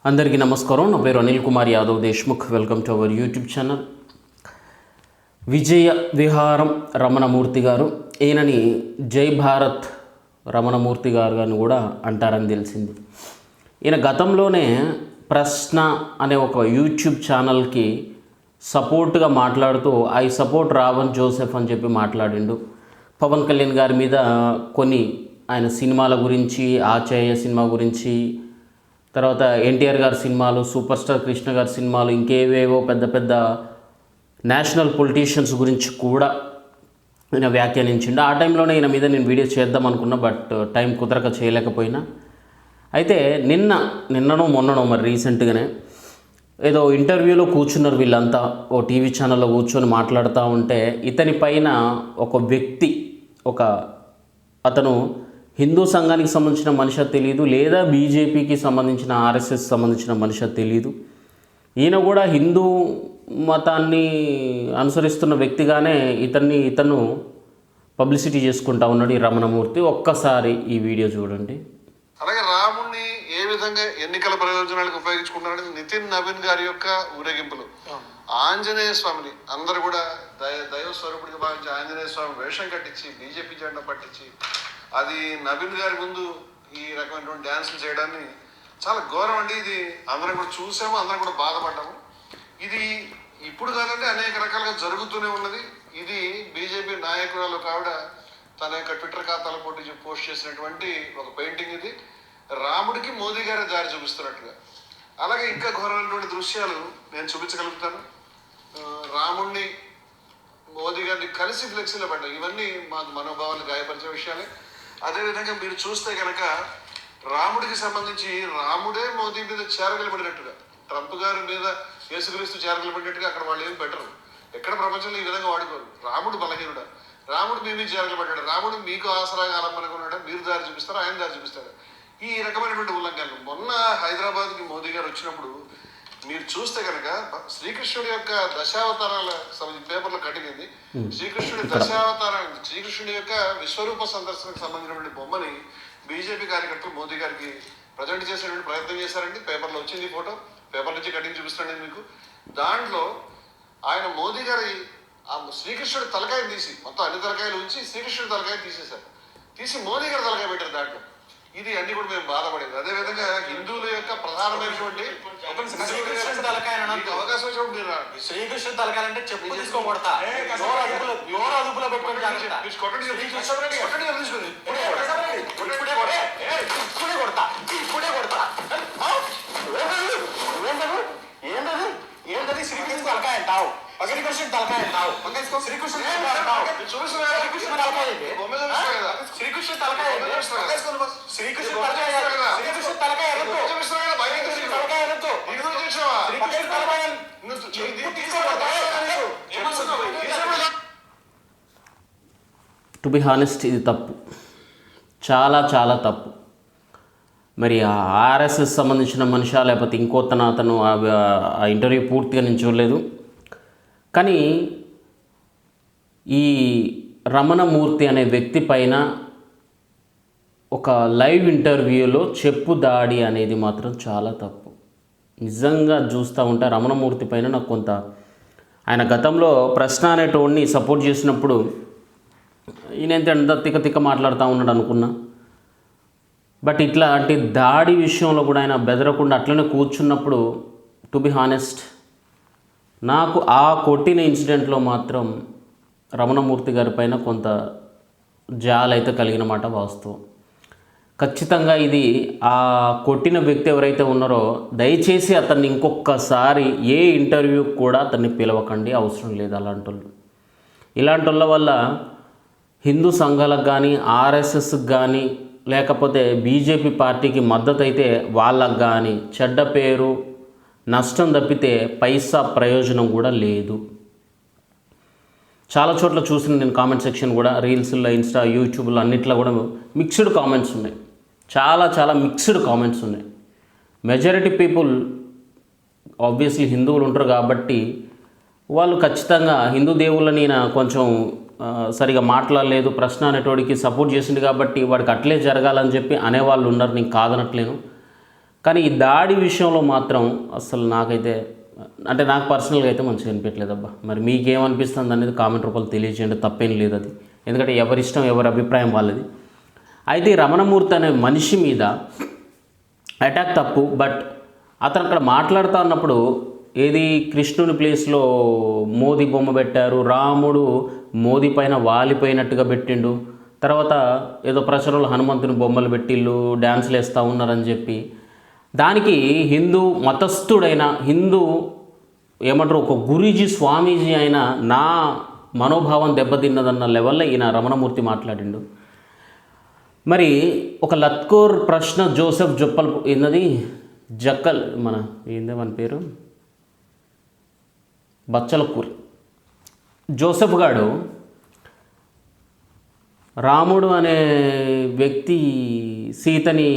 అందరికీ నమస్కారం. నా పేరు Anil Kumar Yadav Deshmukh. Welcome to our YouTube channel. Vijaya Viharam Ramanamurthy గారు, ఈయనని జై భారత్ రమణమూర్తి గారు అని కూడా అంటారని తెలిసింది. ఈయన గతంలోనే ప్రశ్న అనే ఒక యూట్యూబ్ ఛానల్కి సపోర్ట్గా మాట్లాడుతూ ఐ సపోర్ట్ రావణ్ జోసెఫ్ అని చెప్పి మాట్లాడిండు. పవన్ కళ్యాణ్ గారి మీద కొన్ని ఆయన సినిమాల గురించి, ఆచార్య సినిమా గురించి, తర్వాత ఎన్టీఆర్ గారి సినిమాలు, సూపర్ స్టార్ కృష్ణ గారి సినిమాలు, ఇంకేవేవో పెద్ద పెద్ద నేషనల్ పొలిటీషియన్స్ గురించి కూడా ఈయన వ్యాఖ్యానించిండు. ఆ టైంలోనే ఈయన మీద నేను వీడియో చేద్దాం అనుకున్నా, బట్ టైం కుదరక చేయలేకపోయినా. అయితే నిన్ననో మొన్ననో మరి రీసెంట్గానే ఏదో ఇంటర్వ్యూలో కూర్చున్నారు వీళ్ళంతా, ఓ టీవీ ఛానల్లో కూర్చొని మాట్లాడుతూ ఉంటే ఇతని పైన ఒక వ్యక్తి, అతను హిందూ సంఘానికి సంబంధించిన మనిషి తెలియదు, లేదా బీజేపీకి సంబంధించిన ఆర్ఎస్ఎస్ సంబంధించిన మనిషి తెలియదు, ఈయన కూడా హిందూ మతాన్ని అనుసరిస్తున్న వ్యక్తిగానే ఇతను పబ్లిసిటీ చేసుకుంటా ఉన్నాడు ఈ రమణమూర్తి. ఒక్కసారి ఈ వీడియో చూడండి. అలాగే రాముణ్ణి ఏ విధంగా ఎన్నికల ప్రయోజనాలకు ఉపయోగించుకుంటారని నితిన్ నవీన్ గారి యొక్క ఊరేగింపులు, ఆంజనేయ స్వామిని అందరూ కూడా దైవ స్వరూపుడిగా భావించి ఆంజనేయ స్వామి వేషం కట్టించి బీజేపీ జెండా పట్టించి అది నవీన్ గారి ముందు ఈ రకమైనటువంటి డ్యాన్సులు చేయడాన్ని చాలా ఘోరం అండి. ఇది అందరం కూడా చూసాము, అందరం కూడా బాధపడ్డాము. ఇది ఇప్పుడు కాదంటే అనేక రకాలుగా జరుగుతూనే ఉన్నది. ఇది బీజేపీ నాయకురాలు ఆవిడ తన యొక్క ట్విట్టర్ ఖాతాలో పోస్ట్ చేసినటువంటి ఒక పెయింటింగ్. ఇది రాముడికి మోదీ గారే దారి చూపిస్తున్నట్టుగా. అలాగే ఇంకా ఘోరమైనటువంటి దృశ్యాలు నేను చూపించగలుగుతాను. రాముడిని మోదీ గారిని కలిసి ఫ్లెక్సీలో పడ్డాయి. ఇవన్నీ మాకు మనోభావాలు గాయపరిచే విషయాలే. అదేవిధంగా మీరు చూస్తే కనుక రాముడికి సంబంధించి రాముడే మోదీ మీద చేరగలబడినట్టుగా, ట్రంప్ గారి మీద యేసుక్రీస్తు చేరగలబడినట్టుగా అక్కడ వాళ్ళు ఏం బెటరు. ఎక్కడ ప్రపంచంలో ఈ విధంగా వాడుకోరు. రాముడు బలహీనుడా, రాముడు మీ మీద చేరగలబడ్డాడు, రాముడు మీకు ఆసరాగా ఆలంబనకున్నాడా, మీరు దారి చూపిస్తారా, ఆయన దారి చూపిస్తారా, ఈ రకమైనటువంటి ఉల్లంఘనలు. మొన్న హైదరాబాద్కి మోదీ గారు వచ్చినప్పుడు మీరు చూస్తే కనుక శ్రీకృష్ణుడి యొక్క దశావతారాల పేపర్లో కట్టింది. శ్రీకృష్ణుడి శ్రీకృష్ణుడి యొక్క విశ్వరూప సందర్శనకు సంబంధించినటువంటి బొమ్మని బీజేపీ కార్యకర్తలు మోదీ గారికి ప్రజెంట్ చేసేటువంటి ప్రయత్నం చేశారండి. పేపర్లో వచ్చింది ఫోటో, పేపర్ నుంచి కటింగ్ చూపిస్తాను మీకు. దాంట్లో ఆయన మోదీ గారి ఆ శ్రీకృష్ణుడి తలకాయ తీసి, మొత్తం అన్ని తలకాయలు ఉంచి శ్రీకృష్ణుడి తలకాయ తీసేశారు, తీసి మోదీ గారి తలకాయ పెట్టారు దాంట్లో. ఇది అన్ని కూడా మేము బాధపడేది. అదేవిధంగా హిందువుల యొక్క ప్రధానమైనటువంటి అవకాశం వచ్చినప్పుడు మీరు శ్రీకృష్ణ తలకాయ అంటే చెప్పు తీసుకోకూడతా, అదుపులో పెట్టుకొని ఏంటది శ్రీకృష్ణ తలకాయ అంటావు, శ్రీకృష్ణ తలకాయ అంటావు, శ్రీకృష్ణ తలకాయ శ్రీకృష్ణ తలకాయ శ్రీకృష్ణ తలకాయ టు బి హానెస్ట్, ఇది తప్పు, చాలా చాలా తప్పు. మరి ఆ ఆర్ఎస్ఎస్ సంబంధించిన మనిషా లేకపోతే అతను ఆ ఇంటర్వ్యూ పూర్తిగా నేను చూడలేదు. కానీ ఈ రమణమూర్తి అనే వ్యక్తి పైన ఒక లైవ్ ఇంటర్వ్యూలో చెప్పు దాడి అనేది మాత్రం చాలా తప్పు. నిజంగా చూస్తూ ఉంటే రమణమూర్తి పైన నాకు కొంత, ఆయన గతంలో ప్రశ్న అనేటోడిని సపోర్ట్ చేసినప్పుడు ఈయన తిక్క మాట్లాడుతూ ఉన్నాడు అనుకున్నా. బట్ ఇట్లాంటి దాడి విషయంలో కూడా ఆయన బెదరకుండా అట్లనే కూర్చున్నప్పుడు, టు బి హానెస్ట్, నాకు ఆ కొట్టిన ఇన్సిడెంట్లో మాత్రం రమణమూర్తి గారి పైన కొంత జాలైతే కలిగిన మాట వాస్తవం. ఖచ్చితంగా ఇది ఆ కొట్టిన వ్యక్తి ఎవరైతే ఉన్నారో దయచేసి అతన్ని ఇంకొకసారి ఏ ఇంటర్వ్యూ కూడా అతన్ని పిలవకండి, అవసరం లేదు. ఇలాంటి వాళ్ళ వల్ల హిందూ సంఘాలకు కానీ, ఆర్ఎస్ఎస్కి కానీ, లేకపోతే బీజేపీ పార్టీకి మద్దతు అయితే వాళ్ళకు కానీ చెడ్డ పేరు, నష్టం తప్పితే పైసా ప్రయోజనం కూడా లేదు. చాలా చోట్ల చూసిన నేను కామెంట్ సెక్షన్ కూడా, రీల్స్లో, ఇన్స్టా, యూట్యూబ్లో అన్నిట్లో కూడా మిక్స్డ్ కామెంట్స్ ఉన్నాయి. చాలా చాలా మిక్స్డ్ కామెంట్స్ ఉన్నాయి. మెజారిటీ పీపుల్ ఆబ్వియస్లీ హిందువులు ఉంటారు కాబట్టి వాళ్ళు ఖచ్చితంగా హిందూ దేవుళ్ళని కొంచెం సరిగా మాట్లాడలేదు, ప్రశ్న అనేటోడికి సపోర్ట్ చేసింది కాబట్టి వాడికి అట్లే జరగాలని చెప్పి అనేవాళ్ళు ఉన్నారు, నేను కాదనట్లేను. కానీ ఈ దాడి విషయంలో మాత్రం అసలు నాకైతే అంటే నాకు పర్సనల్గా అయితే మంచిగా అనిపించలేదు అబ్బా. మరి మీకేమనిపిస్తుంది అనేది కామెంట్ రూపంలో తెలియజేయండి, తప్పేం లేదు అది. ఎందుకంటే ఎవరిష్టం ఎవరి అభిప్రాయం వాళ్ళది. అయితే ఈ రమణమూర్తి అనే మనిషి మీద అటాక్ తప్పు, బట్ అతను అక్కడ మాట్లాడుతూ ఉన్నప్పుడు ఏది కృష్ణుని ప్లేస్లో మోదీ బొమ్మ పెట్టారు, రాముడు మోదీ పైన వాలిపోయినట్టుగా పెట్టిండు, తర్వాత ఏదో ప్రచారంలో హనుమంతుని బొమ్మలు పెట్టిళ్ళు, డ్యాన్సులు వేస్తూ ఉన్నారని చెప్పి దానికి హిందూ మతస్థుడైన హిందూ ఏమంటారు ఒక గురూజీ స్వామీజీ అయిన నా మనోభావం దెబ్బతిన్నదన్న లెవెల్లో ఈయన రమణమూర్తి మాట్లాడిండు. మరి ఒక లత్కోర్ ప్రశ్న జోసెఫ్ జొప్పల్ ఏందది జక్కల్ మన ఏందే మన పేరు బచ్చలకూరి జోసెఫ్ గాడు రాముడు అనే వ్యక్తి సీతని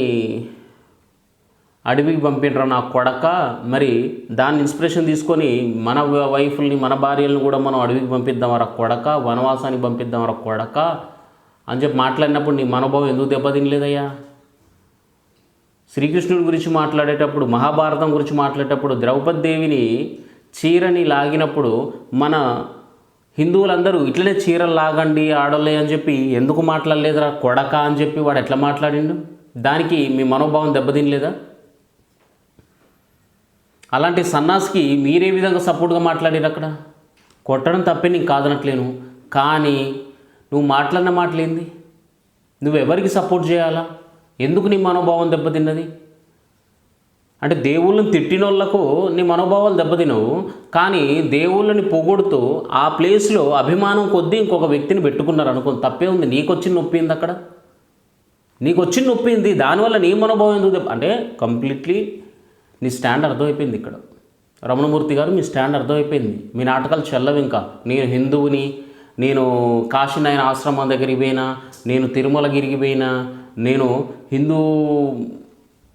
అడవికి పంపిండ్రా నా కొడక, మరి దాన్ని ఇన్స్పిరేషన్ తీసుకొని మన వైఫ్ని మన భార్యలను కూడా మనం అడవికి పంపిద్దామరా కొడక, వనవాసానికి పంపిద్దామరా కొడక అని చెప్పి మాట్లాడినప్పుడు నీ మనోభావం ఎందుకు దెబ్బతినలేదయ్యా? శ్రీకృష్ణుడి గురించి మాట్లాడేటప్పుడు, మహాభారతం గురించి మాట్లాడేటప్పుడు ద్రౌపది దేవిని చీరని లాగినప్పుడు మన హిందువులందరూ ఇట్లనే చీరలు లాగండి ఆడలే అని చెప్పి ఎందుకు మాట్లాడలేదురా కొడక అని చెప్పి వాడు ఎట్లా మాట్లాడిండు? దానికి మీ మనోభావం దెబ్బతినలేదా? అలాంటి సన్నాసికి మీరే విధంగా సపోర్ట్గా మాట్లాడారు? అక్కడ కొట్టడం తప్పే నీకు కాదనట్లేను, కానీ నువ్వు మాట్లాడిన మాటలేంది? నువ్వెవరికి సపోర్ట్ చేయాలా? ఎందుకు నీ మనోభావం దెబ్బతిన్నది? అంటే దేవుళ్ళని తిట్టినోళ్లకు నీ మనోభావాలు దెబ్బతినవు, కానీ దేవుళ్ళని పొగుడుతూ ఆ ప్లేస్లో అభిమానం కొద్దీ ఇంకొక వ్యక్తిని పెట్టుకున్నారు అనుకో, తప్పే ఉంది. నీకు వచ్చిన నొప్పి ఏంది? అక్కడ నీకు వచ్చిన నొప్పి ఏంది? దానివల్ల నీ మనోభావం ఎందుకు అంటే కంప్లీట్లీ నీ స్టాండ్ అర్థమైపోయింది. ఇక్కడ రమణమూర్తి గారు మీ స్టాండ్ అర్థమైపోయింది. మీ నాటకాలు చెల్లవు. ఇంకా నేను హిందువుని, నేను కాశీనాయన ఆశ్రమం దగ్గరికి పోయినా, నేను తిరుమలగిరికి పోయినా, నేను హిందూ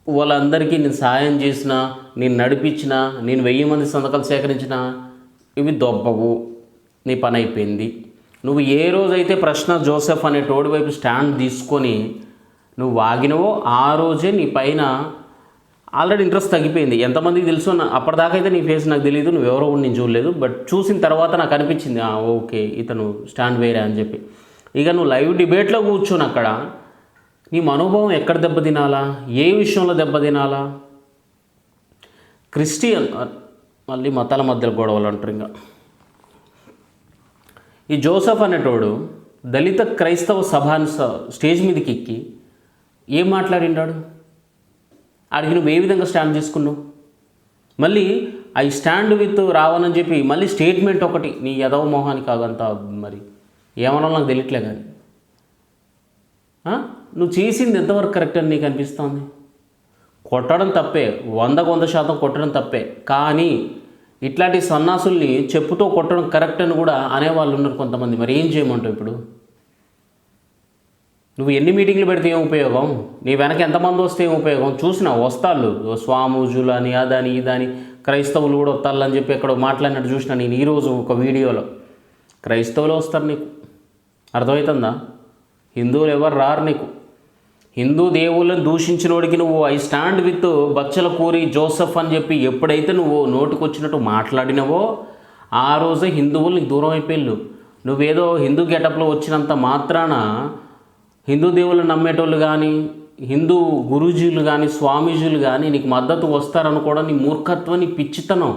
వాళ్ళందరికీ నేను సాయం చేసిన, నేను నడిపించిన, నేను 1000 మంది సంతకాలు సేకరించిన, ఇవి దొబ్బవు. నీ పని అయిపోయింది. నువ్వు ఏ రోజైతే ప్రశ్న జోసెఫ్ అనే తోడి వైపు స్టాండ్ తీసుకొని నువ్వు వాగినవో ఆ రోజే నీ పైన ఆల్రెడీ ఇంట్రెస్ట్ తగ్గిపోయింది. ఎంతమందికి తెలుసు అప్పటిదాకా అయితే నీ ఫేస్ నాకు తెలియదు, నువ్వెవరో కూడా నేను చూడలేదు, బట్ చూసిన తర్వాత నాకు అనిపించింది ఓకే ఇతను స్టాండ్ వేరే అని చెప్పి. ఇక నువ్వు లైవ్ డిబేట్లో కూర్చొని అక్కడ నీ మనోభావం ఎక్కడ దెబ్బతినాలా? ఏ విషయంలో దెబ్బతినాలా? క్రిస్టియన్ మళ్ళీ మతాల మధ్యలో గొడవలు అంటారు. ఇంకా ఈ జోసెఫ్ అనేటోడు దళిత క్రైస్తవ సభాని స్టేజ్ మీదకి ఎక్కి ఏం మాట్లాడిండాడు? ఆడికి నువ్వు ఏ విధంగా స్టాండ్ తీసుకున్నావు? మళ్ళీ ఐ స్టాండ్ విత్ రావణ్ అని చెప్పి మళ్ళీ స్టేట్మెంట్ ఒకటి నీ యదవ మోహానికి కాదంతా మరి ఏమన్నా నాకు తెలియట్లే. కానీ నువ్వు చేసింది ఎంతవరకు కరెక్ట్ అని నీకు అనిపిస్తుంది? కొట్టడం తప్పే, 100% కొట్టడం తప్పే, కానీ ఇట్లాంటి సన్నాసుల్ని చెప్పుతో కొట్టడం కరెక్ట్ అని కూడా అనేవాళ్ళు ఉన్నారు కొంతమంది. మరి ఏం చేయమంటావు ఇప్పుడు? నువ్వు ఎన్ని మీటింగ్లు పెడితే ఏం ఉపయోగం? నీ వెనక ఎంతమంది వస్తే ఏం ఉపయోగం? చూసినా వస్తాళ్ళు స్వామూజులు అని అదని ఇదని క్రైస్తవులు కూడా వస్తాళ్ళని చెప్పి ఎక్కడ మాట్లాడినట్టు చూసినా నేను ఈరోజు ఒక వీడియోలో. క్రైస్తవులు వస్తారు నీకు, అర్థమవుతుందా? హిందువులు ఎవరు రారు నీకు. హిందూ దేవుళ్ళని దూషించినోడికి నువ్వు I stand with Bachchalakuri Joseph అని చెప్పి ఎప్పుడైతే నువ్వు నోటికొచ్చినట్టు మాట్లాడినవో ఆ రోజే హిందువులు నీకు దూరం అయిపోయిళ్ళు. నువ్వేదో హిందూ గెటప్లో వచ్చినంత మాత్రాన హిందూ దేవుళ్ళు నమ్మేటోళ్ళు కానీ, హిందూ గురూజీలు కానీ, స్వామీజీలు కానీ నీకు మద్దతు వస్తారనుకోవడం నీ మూర్ఖత్వం, నీ పిచ్చితనం.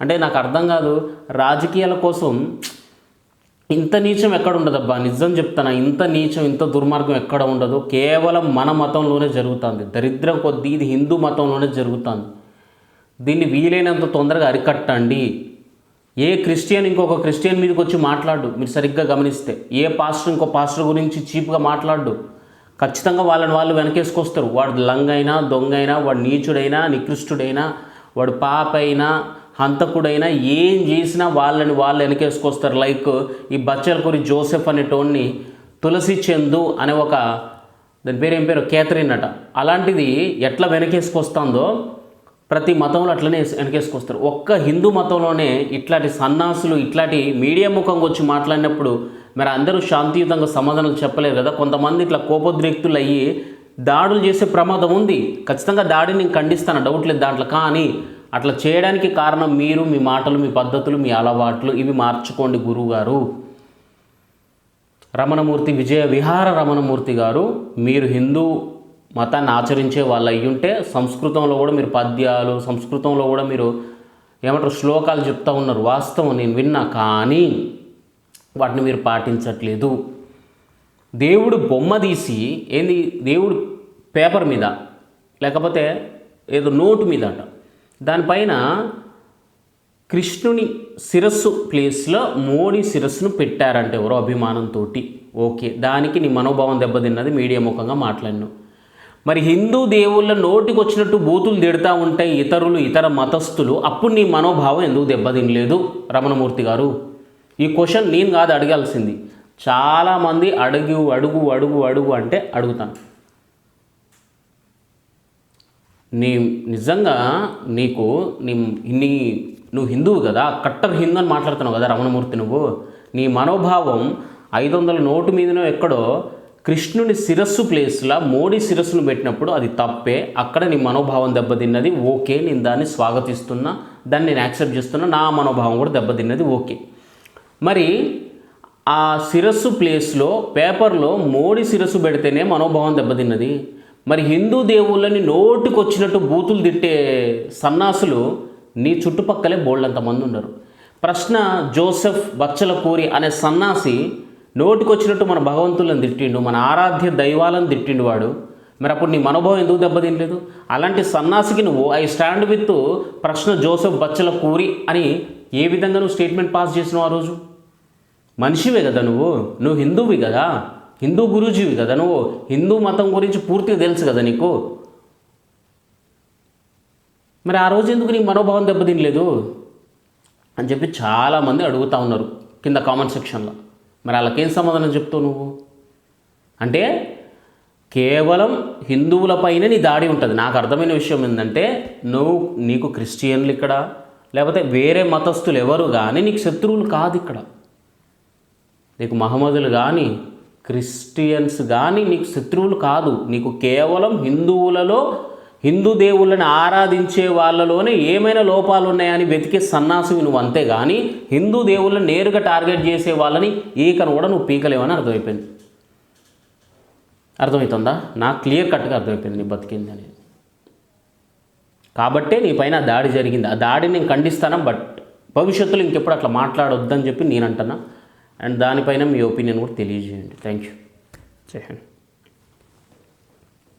అంటే నాకు అర్థం కాదు. రాజకీయాల కోసం ఇంత నీచం ఎక్కడ ఉండదబ్బా, నిజం చెప్తాను. ఇంత నీచం, ఇంత దుర్మార్గం ఎక్కడ ఉండదు. కేవలం మన మతంలోనే జరుగుతుంది. దరిద్రం కొద్దీ ఇది హిందూ మతంలోనే జరుగుతుంది. దీన్ని వీలైనంత తొందరగా అరికట్టండి. ఏ క్రిస్టియన్ ఇంకొక క్రిస్టియన్ మీదకి వచ్చి మాట్లాడు. మీరు సరిగ్గా గమనిస్తే ఏ పాస్టర్ ఇంకో పాస్టర్ గురించి చీప్గా మాట్లాడు. ఖచ్చితంగా వాళ్ళని వాళ్ళు వెనకేసుకొస్తారు. వాడు లంగైనా, దొంగైనా, వాడు నీచుడైనా, నికృష్టుడైనా, వాడు పాపైనా, హంతకుడైనా, ఏం చేసినా వాళ్ళని వాళ్ళు వెనకేసుకొస్తారు. లైక్ ఈ బచ్చలకూరి జోసెఫ్ అనేటోడిని తులసి చందు అనే ఒక దాని పేరు ఏం పేరు కేథరిన్ అట, అలాంటిది ఎట్లా వెనకేసుకొస్తుందో ప్రతి మతంలో అట్లనే వెనకేసుకొస్తారు. ఒక్క హిందూ మతంలోనే ఇట్లాంటి సన్నాసులు ఇట్లాంటి మీడియా ముఖంగా వచ్చి మాట్లాడినప్పుడు మరి అందరూ శాంతియుతంగా సమాధానం చెప్పలేరు కదా. కొంతమంది ఇట్లా కోపోద్రిక్తులు అయ్యి దాడులు చేసే ప్రమాదం ఉంది. ఖచ్చితంగా దాడిని నేను ఖండిస్తాను, డౌట్ లేదు దాంట్లో. కానీ అట్లా చేయడానికి కారణం మీరు, మీ మాటలు, మీ పద్ధతులు, మీ అలవాట్లు ఇవి మార్చుకోండి గురువుగారు. రమణమూర్తి, విజయ విహార రమణమూర్తి గారు, మీరు హిందూ మతాన్ని ఆచరించే వాళ్ళు అయ్యుంటే సంస్కృతంలో కూడా మీరు పద్యాలు, సంస్కృతంలో కూడా మీరు ఏమంటారు శ్లోకాలు చెప్తూ ఉన్నారు. వాస్తవం, నేను విన్నా. కానీ వాటిని మీరు పాటించట్లేదు. దేవుడు బొమ్మ తీసి ఏంది, దేవుడు పేపర్ మీద లేకపోతే ఏదో నోటు మీద అట, దానిపైన కృష్ణుని శిరస్సు ప్లేస్లో మోడీ శిరస్సును పెట్టారంటే ఎవరో అభిమానంతో. ఓకే, దానికి నీ మనోభావం దెబ్బతిన్నది, మీడియా ముఖంగా మాట్లాడినావు. మరి హిందూ దేవుళ్ళ నోటికి వచ్చినట్టు బూతులు తిడతా ఉంటాయి ఇతర మతస్థులు, అప్పుడు నీ మనోభావం ఎందుకు దెబ్బతినలేదు రమణమూర్తి గారు? ఈ క్వశ్చన్ నేను కాదు అడగాల్సింది, చాలామంది అడుగు అడుగు అడుగు అడుగు అంటే అడుగుతాను. నిజంగా నీకు నువ్వు హిందువు కదా, కట్టర్ హిందూ అని మాట్లాడుతున్నావు కదా రమణమూర్తి. నీ మనోభావం 500 నోటు మీదనో ఎక్కడో కృష్ణుని శిరస్సు ప్లేస్లో మోడీ శిరస్సును పెట్టినప్పుడు అది తప్పే. అక్కడ నీ మనోభావం దెబ్బతిన్నది. ఓకే, నేను దాన్ని స్వాగతిస్తున్నా, దాన్ని నేను యాక్సెప్ట్ చేస్తున్నా. నా మనోభావం కూడా దెబ్బతిన్నది. ఓకే, మరి ఆ శిరస్సు ప్లేస్లో పేపర్లో మోడీ శిరస్సు పెడితేనే మనోభావం దెబ్బతిన్నది. మరి హిందూ దేవుళ్ళని నోటికి వచ్చినట్టు బూతులు తిట్టే సన్నాసులు నీ చుట్టుపక్కలే బోల్డంతమంది ఉన్నారు. ప్రశ్న, జోసెఫ్ బచ్చలకూరి అనే సన్నాసి నోటికి వచ్చినట్టు మన భగవంతులను తిట్టిండు, మన ఆరాధ్య దైవాలను తిట్టిండు వాడు. మరి అప్పుడు నీ మనోభావం ఎందుకు దెబ్బతినలేదు? అలాంటి సన్నాసికి నువ్వు ఐ స్టాండ్ విత్ ప్రశ్న జోసెఫ్ బచ్చలకూరి అని ఏ విధంగా నువ్వు స్టేట్మెంట్ పాస్ చేసినావు? ఆ రోజు మనిషివే కదా నువ్వు హిందువువి కదా, హిందూ గురూజీవి కదా, నువ్వు హిందూ మతం గురించి పూర్తిగా తెలుసు కదా నీకు. మరి ఆ రోజు ఎందుకు నీ మనోభావం దెబ్బతినలేదు అని చెప్పి చాలామంది అడుగుతూ ఉన్నారు కింద కామెంట్ సెక్షన్లో. మరి వాళ్ళకేం సమాధానం చెప్తావు నువ్వు? అంటే కేవలం హిందువులపైనే నీ దాడి ఉంటుంది. నాకు అర్థమైన విషయం ఏంటంటే నీకు క్రిస్టియన్లు ఇక్కడ లేకపోతే వేరే మతస్థులు ఎవరు కానీ నీకు శత్రువులు కాదు. ఇక్కడ నీకు మహమ్మదులు కానీ క్రిస్టియన్స్ కానీ నీకు శత్రువులు కాదు. నీకు కేవలం హిందువులలో, హిందూ దేవుళ్ళని ఆరాధించే వాళ్ళలోనే ఏమైనా లోపాలు ఉన్నాయని వెతికే సన్నాసివి నువ్వు, అంతే కానీ హిందూ దేవుళ్ళని నేరుగా టార్గెట్ చేసే వాళ్ళని ఈకను కూడా నువ్వు పీకలేవని అర్థమైపోయింది. అర్థమవుతుందా? నాకు క్లియర్ కట్గా అర్థమైపోయింది నీ బతికింది అనేది. కాబట్టే నీ పైన దాడి జరిగింది. ఆ దాడిని నేను ఖండిస్తాను, బట్ భవిష్యత్తులో ఇంకెప్పుడు అట్లా మాట్లాడొద్దని చెప్పి నేను అంటున్నా. అండ్ దానిపైన మీ ఒపీనియన్ కూడా తెలియజేయండి. Thank you. జై హింద్.